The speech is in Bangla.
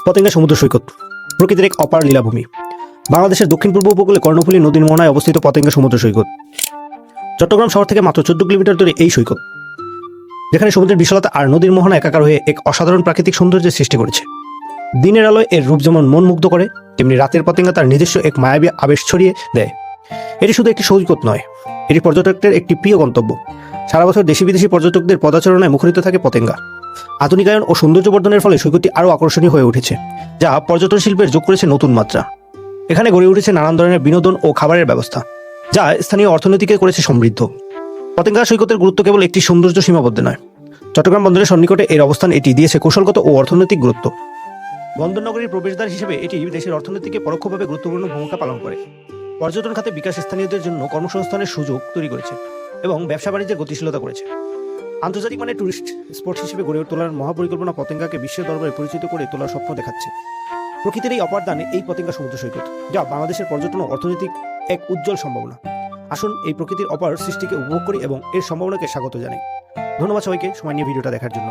পতেঙ্গা সমুদ্র সৈকত প্রকৃতির এক অপার লীলাভূমি। বাংলাদেশের দক্ষিণ পূর্ব উপকূলে কর্ণফুলী নদীর মোহনায় অবস্থিত পতেঙ্গা সমুদ্র সৈকত। চট্টগ্রাম শহর থেকে মাত্র 14 কিলোমিটার দূরে এই সৈকত, যেখানে সমুদ্রের বিশালতা আর নদীর মোহনা একাকার হয়ে এক অসাধারণ প্রাকৃতিক সৌন্দর্যের সৃষ্টি করেছে। দিনের আলোয় এর রূপ যেমন মন মুগ্ধ করে, তেমনি রাতের পতেঙ্গা তার নিজস্ব এক মায়াবী আবেশ ছড়িয়ে দেয়। এটি শুধু একটি সৈকত নয়, এটি পর্যটকদের একটি প্রিয় গন্তব্য। সারা বছর দেশি বিদেশি পর্যটকদের পদাচরণায় মুখরিত থাকে পতেঙ্গা। আধুনিকায়ন ও সৌন্দর্য বর্ধনের ফলে সৈকতটি আরও আকর্ষণীয় হয়ে উঠেছে, যা পর্যটন শিল্পের যোগ করেছে নতুন মাত্রা। এখানে গড়ে উঠেছে নানান ধরনের বিনোদন ও খাবারের ব্যবস্থা, যা স্থানীয় অর্থনীতিকে করেছে সমৃদ্ধ। পতেঙ্গা সৈকতের গুরুত্ব কেবল একটি সৌন্দর্য সীমাবদ্ধ নয়, চট্টগ্রাম বন্দরের সন্নিকটে এর অবস্থান এটি দিয়েছে কৌশলগত ও অর্থনৈতিক গুরুত্ব। বন্দর নগরীর প্রবেশদ্বার হিসেবে এটি দেশের অর্থনীতিকে পরোক্ষভাবে গুরুত্বপূর্ণ ভূমিকা পালন করে। পর্যটন খাতে বিকাশ স্থানীয়দের জন্য কর্মসংস্থানের সুযোগ তৈরি করেছে এবং ব্যবসা বাণিজ্যের গতিশীলতা করেছে। আন্তর্জাতিক মানের টুরিস্ট স্পট হিসেবে গড়ে তোলার মহাপরিকল্পনা পতেঙ্গাকে বিশ্বের দরবারে পরিচিত করে তোলার স্বপ্ন দেখাচ্ছে। প্রকৃতির এই অপার দানে এই পতেঙ্গা সমুদ্র সৈকত, যা বাংলাদেশের পর্যটন ও অর্থনৈতিক এক উজ্জ্বল সম্ভাবনা। আসুন এই প্রকৃতির অপার সৃষ্টিকে উপভোগ করি এবং এর সম্ভাবনাকে স্বাগত জানাই। ধন্যবাদ সবাইকে সময় নিয়ে ভিডিওটা দেখার জন্য।